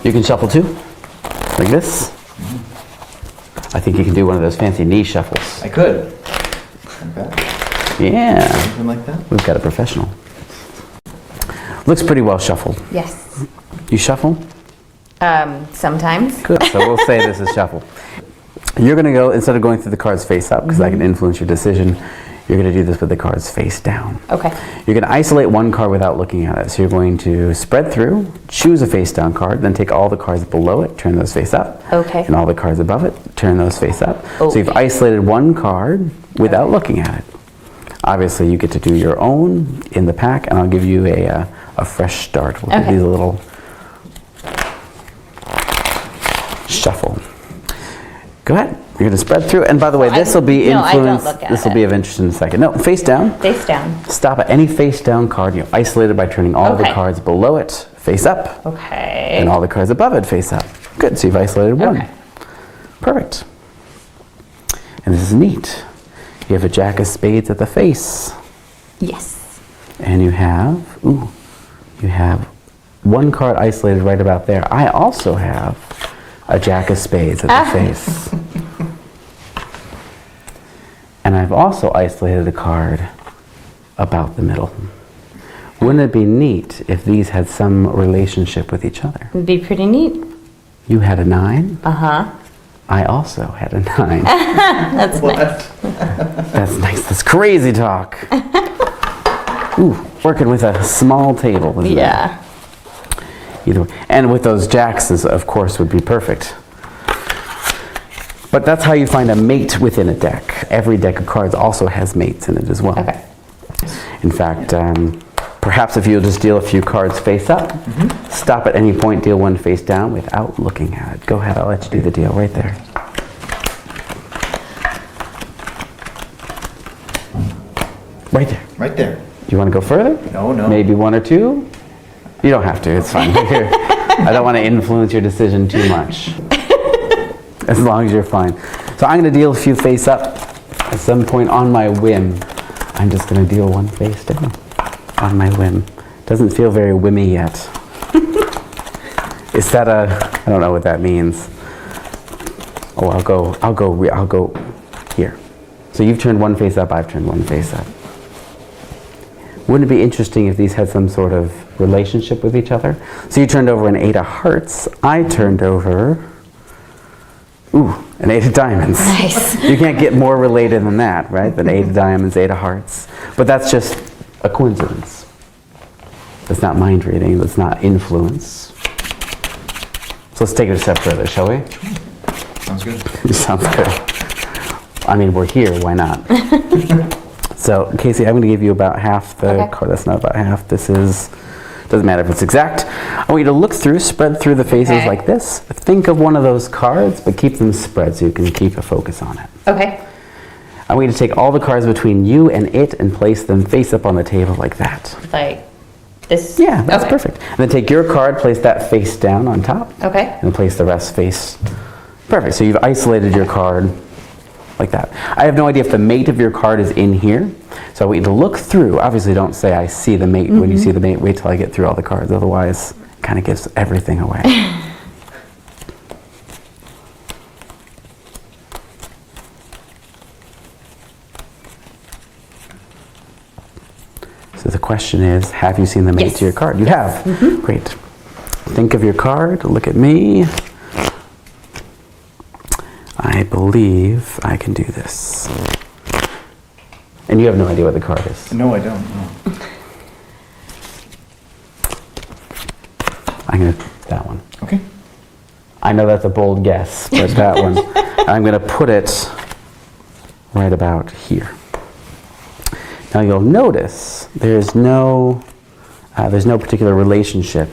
You can shuffle too, like this. I think you can do one of those fancy knee shuffles. I could. Like that. Yeah. Something like that. We've got a professional. Looks pretty well shuffled. Yes. You shuffle? Sometimes. Good. So we'll say this is shuffle. You're going to go, instead of going through the cards face up, because that can influence your decision, you're going to do this with the cards face down. Okay. You're going to isolate one card without looking at it. So you're going to spread through, choose a face down card, then take all the cards below it, turn those face up. Okay. And all the cards above it, turn those face up. Okay. So you've isolated one card without looking at it. Obviously, you get to do your own in the pack, and I'll give you a fresh start. We'll give these a little shuffle. Go ahead. You're going to spread through, and by the way, this will be influence. This will be of interest in a second. No, face down. Face down. Stop at any face down card. You're isolated by turning all the cards below it face up. Okay. And all the cards above it face up. Good. So you've isolated one. Okay. Perfect. And this is neat. You have a jack of spades at the face. Yes. And you have one card isolated right about there. I also have a jack of spades at the face. And I've also isolated a card about the middle. Wouldn't it be neat if these had some relationship with each other? It'd be pretty neat. You had a 9. Uh-huh. I also had a 9. That's nice. That's nice. That's crazy talk. Ooh, working with a small table. Isn't it? Either way. And with those jacks, of course, would be perfect. But that's how you find a mate within a deck. Every deck of cards also has mates in it as well. Okay. In fact, perhaps if you'll just deal a few cards face up, stop at any point, deal one face down without looking at it. Go ahead, I'll let you do the deal right there. Right there. Right there. Do you want to go further? No, no. Maybe 1 or 2? You don't have to, it's fine. I don't want to influence your decision too much. As long as you're fine. So I'm going to deal a few face up. At some point on my whim, I'm just going to deal one face down. On my whim. Doesn't feel very whimmy yet. Is that I don't know what that means. Oh, I'll go here. So you've turned one face up, I've turned one face up. Wouldn't it be interesting if these had some sort of relationship with each other? So you turned over an 8 of hearts. I turned over, an 8 of diamonds. Nice. You can't get more related than that, right? Than 8 of diamonds, 8 of hearts. But that's just a coincidence. That's not mind reading. That's not influence. So let's take it a step further, shall we? Sounds good. Sounds good. I mean, we're here. Why not? So, Casey, I'm going to give you about half the card. That's not about half. This is, doesn't matter if it's exact. I want you to look through, spread through the faces like this. Think of one of those cards, but keep them spread so you can keep a focus on it. Okay. I want you to take all the cards between you and it and place them face up on the table like that. Like this? Yeah, that's perfect. And then take your card, place that face down on top. Okay. And place the rest face. Perfect. So you've isolated your card like that. I have no idea if the mate of your card is in here. So I want you to look through. Obviously don't say I see the mate when you see the mate. Wait till I get through all the cards. Otherwise, it kind of gives everything away. So the question is, have you seen the mate to your card? You have. Great. Think of your card. Look at me. I believe I can do this. And you have no idea what the card is. No, I don't. No. I'm going to, that one. Okay. I know that's a bold guess, but that one. I'm going to put it right about here. Now you'll notice there's no particular relationship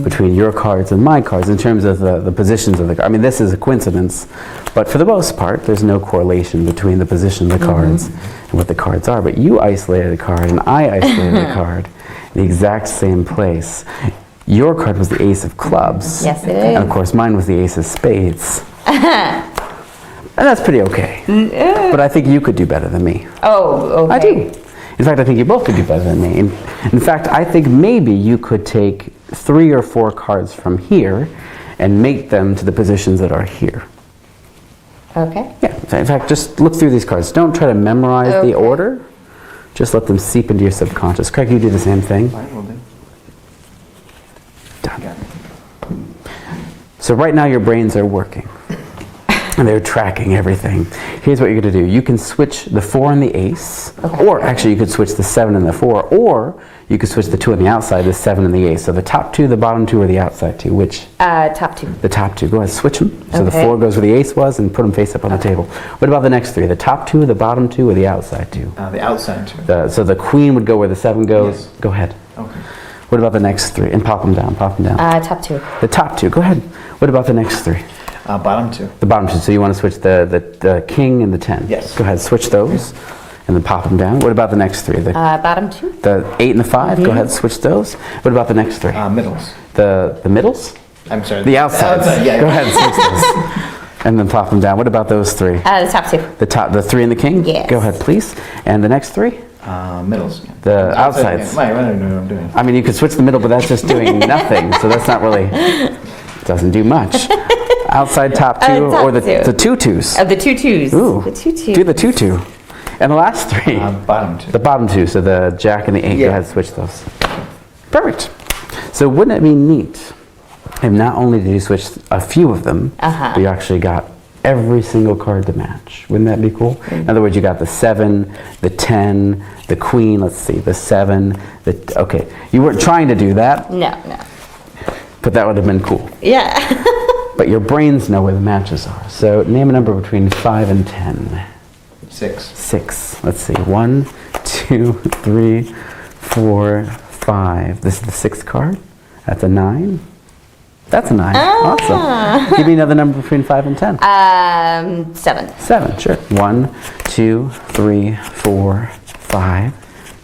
between your cards and my cards in terms of the positions of the cards. I mean, this is a coincidence, but for the most part, there's no correlation between the position of the cards and what the cards are. But you isolated a card and I isolated a card in the exact same place. Your card was the ace of clubs. Yes, it is. And of course, mine was the ace of spades. And that's pretty okay. But I think you could do better than me. Oh, okay. I do. In fact, I think you both could do better than me. In fact, I think maybe you could take 3 or 4 cards from here and mate them to the positions that are here. Okay. Yeah, in fact, just look through these cards. Don't try to memorize the Okay. order. Just let them seep into your subconscious. Craig, you do the same thing. Fine, will do. Done. Got it. So right now your brains are working. And they're tracking everything. Here's what you're going to do. You can switch the 4 and the ace. Okay. Or actually you could switch the 7 and the 4. Or you could switch the 2 on the outside, the 7 and the ace. So the top 2, the bottom 2, or the outside 2. Which? Top 2. The top 2. Go ahead, switch them. So the Okay. 4 goes where the ace was and put them face up on the table. What about the next 3? The top 2, the bottom 2, or the outside 2? The outside too. So the queen would go where the 7 goes. Yes. Go ahead. Okay. What about the next 3? And pop them down, pop them down. Top 2. The top 2, go ahead. What about the next 3? Bottom 2. The bottom 2, so you want to switch the king and the 10. Yes. Go ahead, switch those and then pop them down. What about the next 3? Bottom 2. The 8 and the 5, go ahead, switch those. What about the next 3? Middles. The middles? I'm sorry. The outsides. Yeah. Go ahead, switch those. And then plop them down. What about those 3? The top 2. The 3 and the king? Yes. Go ahead, please. And the next 3? Middles. The outsides. Yeah. I don't know what I'm doing. I mean, you could switch the middle, but that's just doing nothing. So that's not really, doesn't do much. Outside top 2 top or the 2. 2 twos? The 2 2s. Ooh, The 2 2. do the 2 2. And the last 3? Bottom 2. The bottom 2, so the jack and the 8. Go Yeah. ahead, switch those. Perfect. So wouldn't it be neat if not only did you switch a few of them, but you actually got every single card to match? Wouldn't that be cool? In other words, you got the 7, the 10, the queen, let's see, the 7, okay. You weren't trying to do that, No. but that would have been cool. Yeah. But your brains know where the matches are. So name a number between 5 and 10. 6. 6. Let's see. 1, 2, 3, 4, 5. This is the 6th card. That's a 9. That's a 9. Awesome. Give me another number between 5 and 10. 7. 7, sure. 1, 2, 3, 4, 5,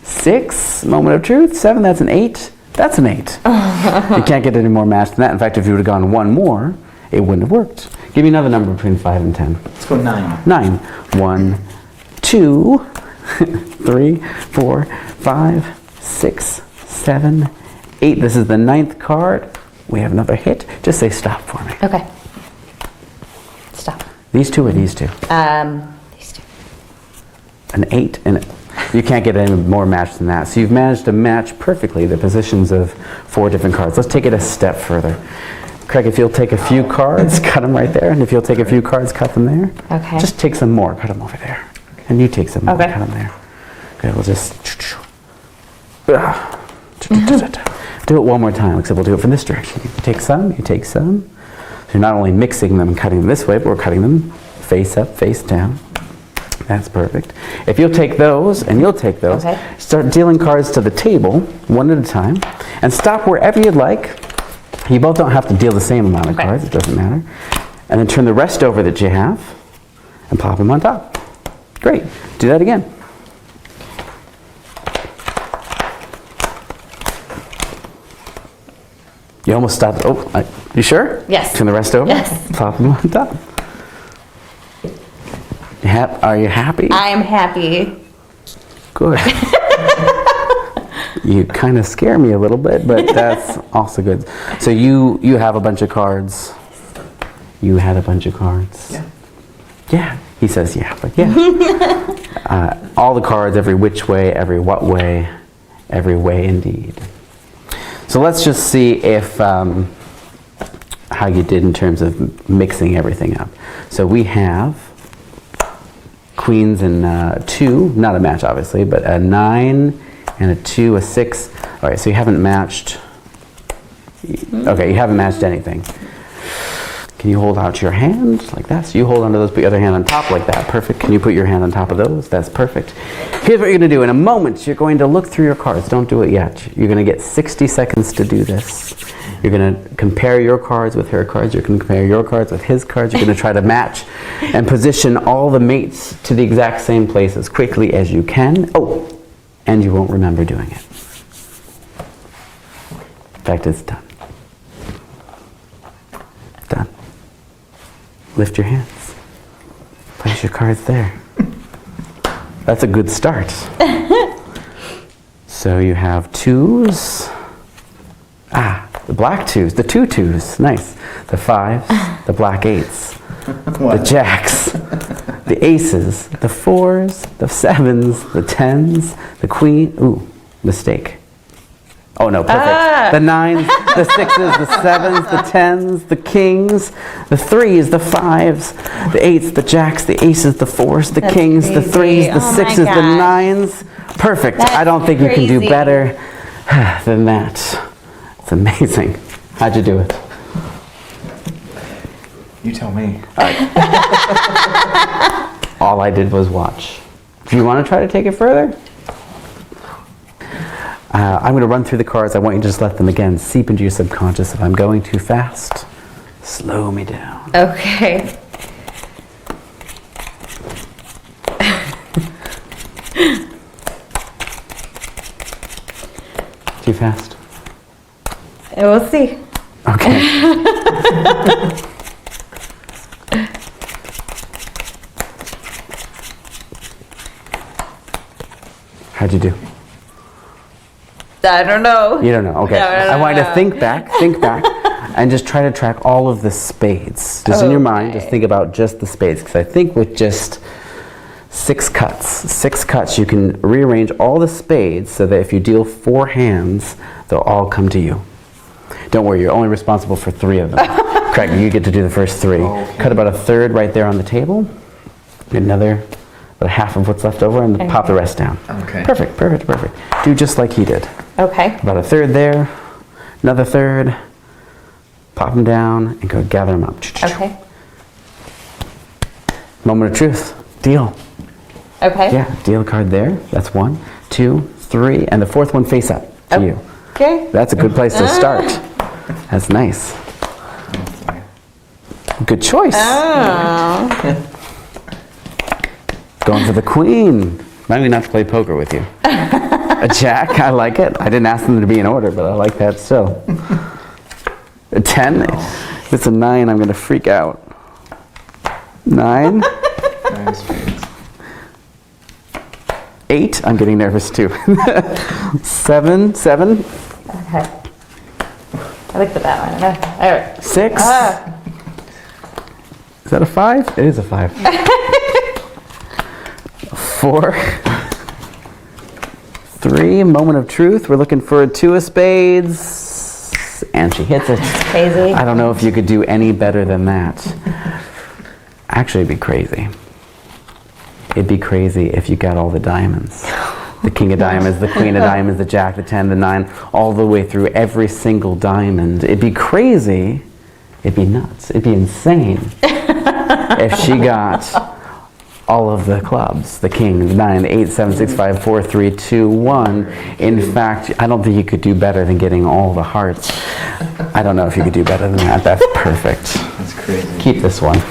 6. Moment of truth. 7, that's an 8. That's an 8. You can't get any more match than that. In fact, if you would have gone one more, it wouldn't have worked. Give me another number between 5 and 10. Let's go 9. 9. 1, 2, 3, 4, 5, 6, 7, 8. This is the 9th card. We have another hit. Just say stop for me. Okay. Stop. These 2 or these 2? These 2. An 8 and you can't get any more match than that. So you've managed to match perfectly the positions of 4 different cards. Let's take it a step further. Craig, if you'll take a few cards, cut them right there. And if you'll take a few cards, cut them there. Okay. Just take some more, cut them over there. And you take some more, Okay. cut them there. Okay, we'll just do it one more time, except we'll do it from this direction. You take some, you take some. So you're not only mixing them and cutting them this way, but we're cutting them face up, face down. That's perfect. If you'll take those, and you'll take those, Okay. start dealing cards to the table, one at a time, and stop wherever you'd like. You both don't have to deal the same amount of Okay. cards, it doesn't matter. And then turn the rest over that you have, and plop them on top. Great. Do that again. You almost stopped. Oh, you sure? Yes. Turn the rest over. Yes. Plop them on top. Are you happy? I am happy. Good. You kind of scare me a little bit, but that's also good. So you have a bunch of cards. You had a bunch of cards. Yeah. Yeah. He says yeah, but yeah. All the cards, every which way, every what way, every way indeed. So let's just see if how you did in terms of mixing everything up. So we have queens and 2, not a match obviously, but a 9 and a 2, a 6. All right, so you haven't matched. Okay, you haven't matched anything. Can you hold out your hand like that? So you hold onto those, put your other hand on top like that. Perfect. Can you put your hand on top of those? That's perfect. Here's what you're going to do. In a moment, you're going to look through your cards. Don't do it yet. You're going to get 60 seconds to do this. You're going to compare your cards with her cards. You're going to compare your cards with his cards. You're going to try to match and position all the mates to the exact same place as quickly as you can. Oh, and you won't remember doing it. In fact, it's done. Done. Lift your hands. Place your cards there. That's a good start. So you have 2s. the black twos, the two twos, nice. The fives, the black eights, the What? jacks, the aces, the fours, the sevens, the tens, the queen, ooh, mistake. Oh no, perfect. The nines, the sixes, the sevens, the tens, the kings, the threes, the fives, the eights, the jacks, the aces, the fours, the That's kings, the crazy. threes, the Oh my sixes, the gosh. nines. Perfect. That's I don't think you can do crazy. better than that. It's amazing. How'd you do it? You tell me. All I did was watch. Do you want to try to take it further? I'm going to run through the cards. I want you to just let them again seep into your subconscious. If I'm going too fast, slow me down. Okay. Too fast? We'll see. Okay. How'd you do? I don't know. You don't know. Okay. No, I want you to think back, and just try to track all of the spades. Just in your mind, just think about just the spades. Because I think with just six cuts, you can rearrange all the spades so that if you deal 4 hands, they'll all come to you. Don't worry, you're only responsible for 3 of them. Craig, you get to do the first 3. Okay. Cut about a third right there on the table. Another, about half of what's left over, and pop the rest down. Okay. Perfect, perfect, perfect. Do just like he did. Okay. About a third there, another third, pop them down, and go gather them up. Okay. Moment of truth, deal. Okay. Yeah, deal a card there. That's 1, 2, 3, and the 4th one face up to you. Okay. That's a good place to start. That's nice. Good choice. Oh. Going for the queen. Might not to play poker with you. A jack, I like it. I didn't ask them to be in order, but I like that still. A 10. If it's a 9, I'm going to freak out. 9. Nine spades. 8, I'm getting nervous too. 7. Okay. I looked at that one. All right. 6. Is that a 5? It is a 5. 4. 3, moment of truth. We're looking for a 2 of spades. And she hits it. Crazy. I don't know if you could do any better than that. Actually, it'd be crazy. It'd be crazy if you got all the diamonds. The king of diamonds, the queen of diamonds, the jack, the 10, the 9, all the way through every single diamond. It'd be crazy. It'd be nuts. It'd be insane if she got all of the clubs, the king, the 9, the 8, 7, 6, 5, 4, 3, 2, 1. In fact, I don't think you could do better than getting all the hearts. I don't know if you could do better than that. That's perfect. That's crazy. Keep this one.